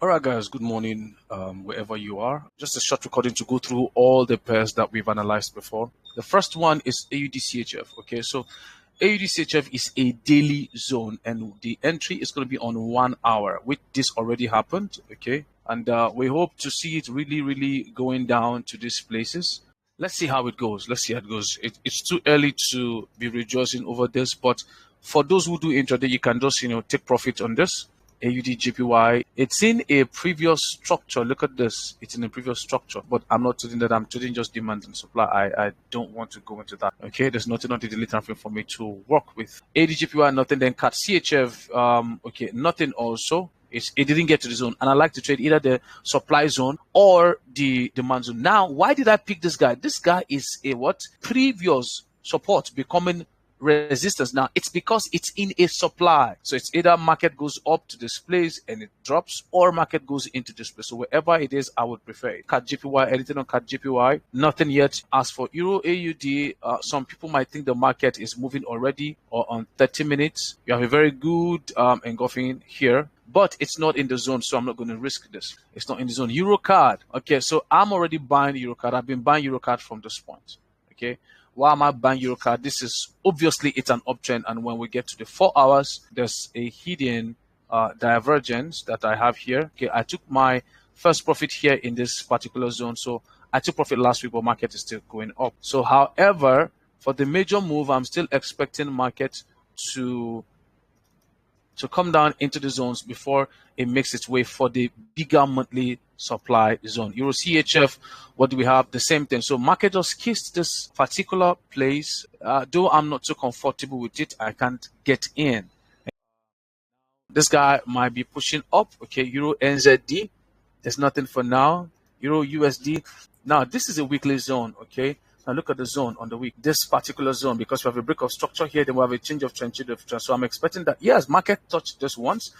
All right, guys, good morning, wherever you are. Just a short recording to go through all the pairs that we've analyzed before. The first one is AUDCHF. Okay, so AUDCHF is a daily zone, and the entry is going to be on 1 hour, which this already happened. Okay, and we hope to see it really going down to these places. Let's see how it goes. Let's see how it goes. It's too early to be rejoicing over this, but for those who do intraday, you can just take profit on this. AUD it's in a previous structure. Look at this, it's in a previous structure, but I'm not trading that. I'm trading just demand and supply. I don't want to go into that. Okay, there's nothing on the daily time frame for me to work with. ADGPY nothing. Then cat CHF, okay, nothing also. It didn't get to the zone, and I like to trade either the supply zone or the demand zone. Now, why did I pick this guy? This guy is a what? Previous support becoming resistance. Now it's because it's in a supply, so it's either market goes up to this place and it drops, or market goes into this place. So wherever it is, I would prefer it. Cat JPY, anything on Cat JPY? Nothing yet. As for Euro AUD, some people might think the market is moving already, or on 30 minutes you have a very good engulfing here, but it's not in the zone, so I'm not going to risk this. It's not in the zone. Euro card. Okay, so I'm already buying Euro card. I've been buying Euro card from this point. Okay, why am I buying Euro card? This is obviously it's an uptrend, and when we get to the 4 hours, there's a hidden divergence that I have here. Okay, I took my first profit here in this particular zone, so I took profit last week, but market is still going up. So however, for the major move, I'm still expecting market to come down into the zones before it makes its way for the bigger monthly supply zone. Euro CHF, what do we have? The same thing. So market just kissed this particular place. Though I'm not so comfortable with it, I can't get in. This guy might be pushing up. Okay, Euro NZD, there's nothing for now. Euro USD, now this is a weekly zone. Okay, now look at the zone on the week, this particular zone, because we have a break of structure here, then we have a change of trend. So I'm expecting that, yes, market touched this once,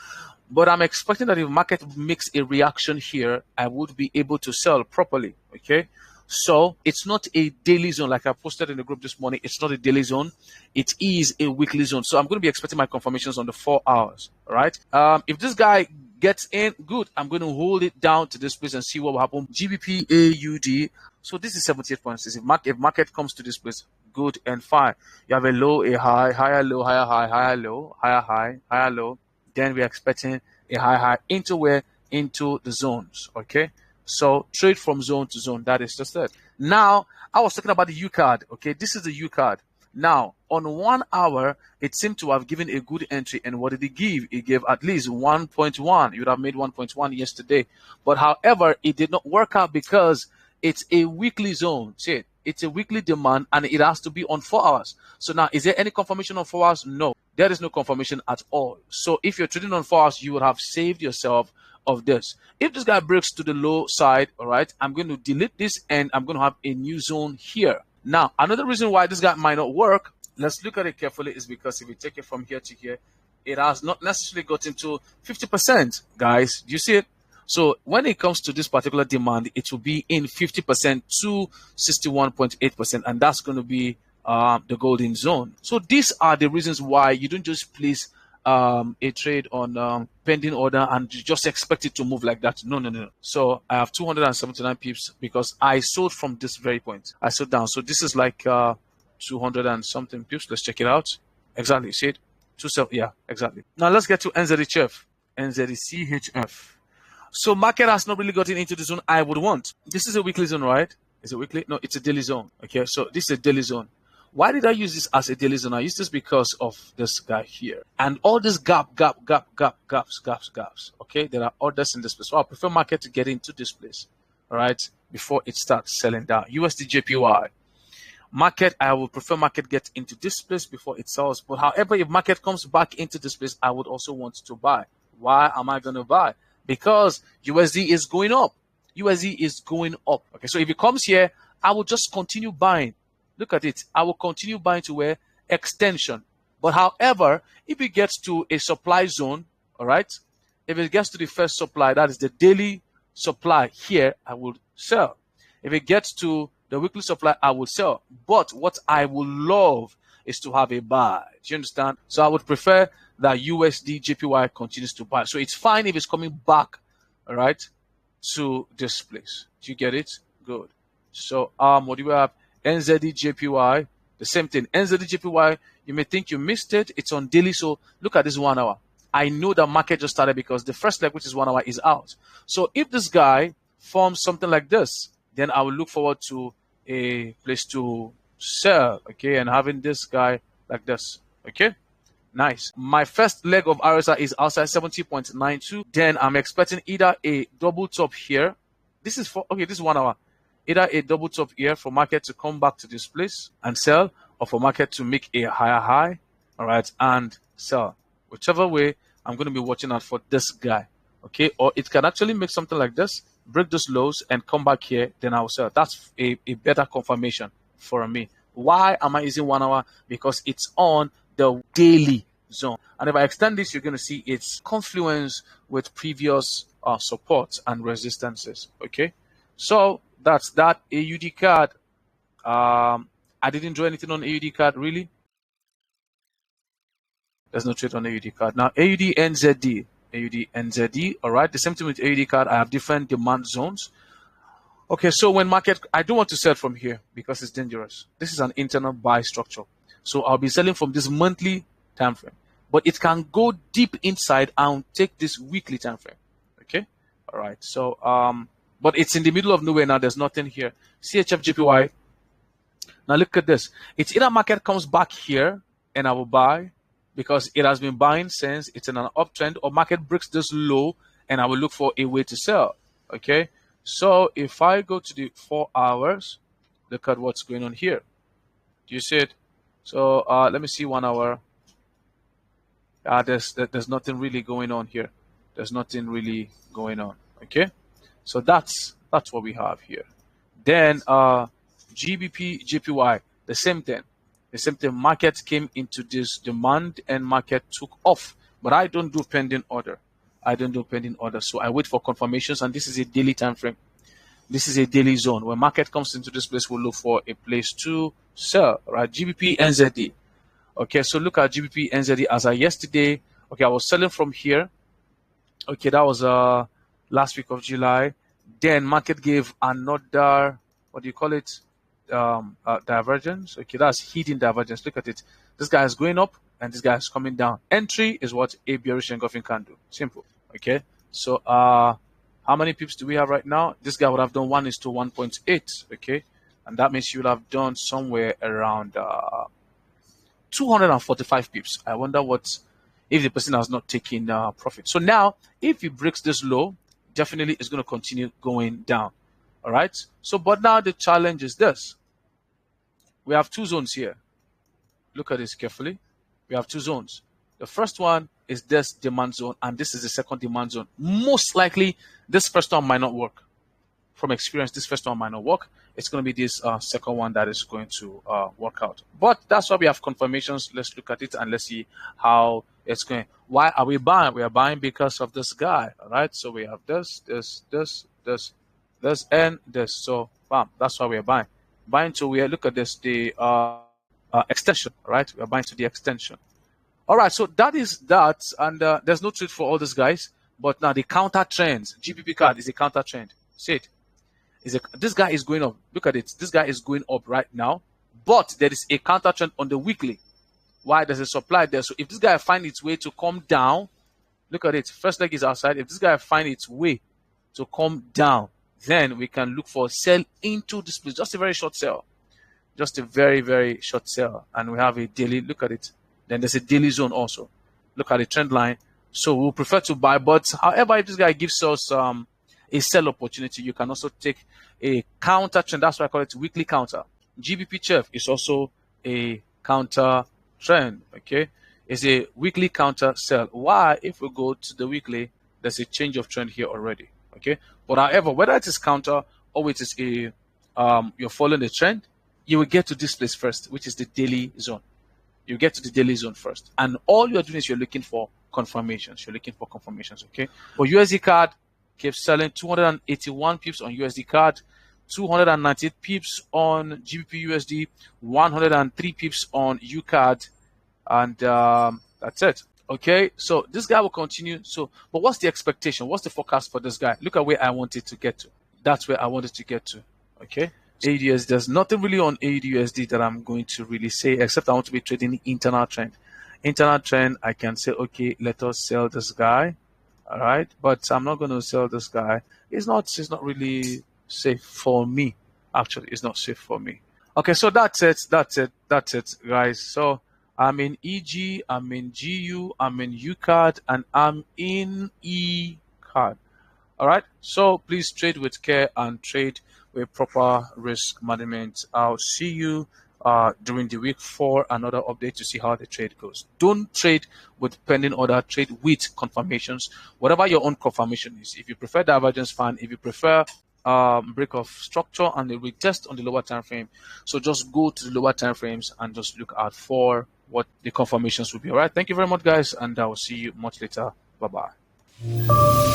but I'm expecting that if market makes a reaction here, I would be able to sell properly. Okay, so it's not a daily zone like I posted in the group this morning. It's not a daily zone, it is a weekly zone. So I'm going to be expecting my confirmations on the 4 hours. All right, if this guy gets in, good. I'm going to hold it down to this place and see what will happen. GBP AUD, so this is 78.6. If market comes to this place, good and fine. You have a low, a high, higher low, higher high, higher low, higher high, higher low. Then we're expecting a high into where? Into the zones. Okay, so trade from zone to zone. That is just it. Now I was talking about the U card. Okay, this is the U card. Now, on 1 hour, it seemed to have given a good entry. And what did it give? It gave at least 1.1. You would have made 1.1 yesterday. But however, it did not work out because it's a weekly zone. See it? It's a weekly demand, and it has to be on 4 hours. So now, is there any confirmation on 4 hours? No, there is no confirmation at all. So if you're trading on 4 hours, you would have saved yourself of this. If this guy breaks to the low side, all right, I'm going to delete this, and I'm going to have a new zone here. Now, another reason why this guy might not work, let's look at it carefully, is because if we take it from here to here, it has not necessarily gotten to 50%, guys. Do you see it? So when it comes to this particular demand, it will be in 50% to 61.8%, and that's going to be the golden zone. So these are the reasons why you don't just place a trade on pending order and you just expect it to move like that. No. So I have 279 pips because I sold from this very point. I sold down. So this is like 200 and something pips. Let's check it out. Exactly. See it? 27. Yeah, exactly. Now let's get to NZHF. NZCHF. So market has not really gotten into the zone I would want. This is a weekly zone, right? Is it weekly? No, it's a daily zone. Okay, so this is a daily zone. Why did I use this as a daily zone? I use this because of this guy here. And all this gaps. Okay, there are orders in this place. So I prefer market to get into this place, all right, before it starts selling down. USD market, I would prefer market get into this place before it sells. But however, if market comes back into this place, I would also want to buy. Why am I going to buy? Because USD is going up. USD is going up. Okay, so if it comes here, I will just continue buying. Look at it. I will continue buying to where? Extension. But however, if it gets to a supply zone, all right, if it gets to the first supply, that is the daily supply here, I will sell. If it gets to the weekly supply, I will sell. But what I would love is to have a buy. Do you understand? So I would prefer that USD JPY continues to buy. So it's fine if it's coming back all right, to this place. Do you get it? Good. So what do we have? NZD the same thing. NZD you may think you missed it. It's on daily. So look at this 1 hour. I know the market just started because the first leg, which is 1 hour, is out. So if this guy forms something like this, then I will look forward to a place to sell, okay, and having this guy like this, okay. Nice. My first leg of RSI is outside 70.92. Then I'm expecting either a double top here. This is for, okay, this is 1 hour. Either a double top here for market to come back to this place and sell, or for market to make a higher high, all right, and sell. Whichever way, I'm going to be watching out for this guy, okay? Or it can actually make something like this, break those lows and come back here, then I'll sell. That's a better confirmation for me. Why am I using 1 hour? Because it's on the daily zone. And if I extend this, you're going to see its confluence with previous supports and resistances, okay? So that's that. AUD card. I didn't draw anything on AUD card, really. There's no trade on AUD card. Now, AUD NZD. AUD NZD, all right? The same thing with AUD card. I have different demand zones. Okay, so when market, I don't want to sell from here because it's dangerous. This is an internal buy structure. So I'll be selling from this monthly time frame. But it can go deep inside and take this weekly time frame. Okay? All right. So, but it's in the middle of nowhere now. There's nothing here. CHF JPY. Now look at this. It's either market comes back here and I will buy because it has been buying since it's in an uptrend, or market breaks this low and I will look for a way to sell. Okay? So if I go to the 4 hours, look at what's going on here. Do you see it? So let me see 1 hour. There's nothing really going on here. There's nothing really going on. Okay, so that's what we have here. Then GBP JPY, the same thing. The same thing. Market came into this demand and market took off. But I don't do pending order. I don't do pending order. So I wait for confirmations, and this is a daily time frame. This is a daily zone. When market comes into this place, we'll look for a place to sell. Right? GBP NZD. Okay, so look at GBP NZD as of yesterday. Okay, I was selling from here. Okay, that was last week of July. Then market gave another, what do you call it? Divergence. Okay, that's hidden divergence. Look at it. This guy is going up and this guy is coming down. Entry is what a bearish engulfing can do. Simple. Okay, so how many pips do we have right now? This guy would have done 1:1.8. Okay, and that means you would have done somewhere around 245 pips. I wonder what if the person has not taken profit. So now, if he breaks this low, definitely it's going to continue going down. All right. So, but now the challenge is this. We have two zones here. Look at this carefully. We have two zones. The first one is this demand zone, and this is the second demand zone. Most likely, this first one might not work. From experience, this first one might not work. It's going to be this second one that is going to work out. But that's why we have confirmations. Let's look at it and let's see how it's going. Why are we buying? We are buying because of this guy. All right. So we have this, and this. So bam, that's why we are buying. Buying to where? Look at this, the extension. Right. We are buying to the extension. All right. So that is that, and there's no trade for all these guys. But now the counter trends. GBP card is a counter trend. See it. This guy is going up. Look at it. This guy is going up right now, but there is a counter trend on the weekly. Why? There's a supply there. So if this guy finds its way to come down, look at it. First leg is outside. If this guy finds its way to come down, then we can look for sell into this place. Just a very short sell. Just a very, very short sell. And we have a daily. Look at it. Then there's a daily zone also. Look at the trend line. So we'll prefer to buy. But however, if this guy gives us a sell opportunity, you can also take a counter trend. That's why I call it weekly counter. GBP CHF is also a counter trend. Okay, it's a weekly counter sell. Why? If we go to the weekly, there's a change of trend here already. Okay, but however, whether it is counter or it is a you're following the trend, you will get to this place first, which is the daily zone. You get to the daily zone first, and all you're doing is you're looking for confirmations. You're looking for confirmations. Okay, for USD card, keep selling 281 pips on USD card, 298 pips on GBP USD, 103 pips on UCAD, and that's it. Okay, so this guy will continue. So, but what's the expectation? What's the forecast for this guy? Look at where I wanted to get to. That's where I wanted to get to. Okay, AUDUSD, there's nothing really on AUDUSD that I'm going to really say, except I want to be trading internal trend. Internal trend, I can say, okay, let us sell this guy. All right, but I'm not going to sell this guy. It's not really safe for me. Actually, it's not safe for me. Okay, so that's it, guys. So I'm in EG, I'm in GU, I'm in UCAD, and I'm in ECAD. All right, so please trade with care and trade with proper risk management. I'll see you during the week for another update to see how the trade goes. Don't trade with pending order, trade with confirmations, whatever your own confirmation is. If you prefer divergence, fine. If you prefer break of structure and a retest on the lower time frame, so just go to the lower time frames and just look out for what the confirmations will be. All right, thank you very much, guys, and I will see you much later. Bye bye.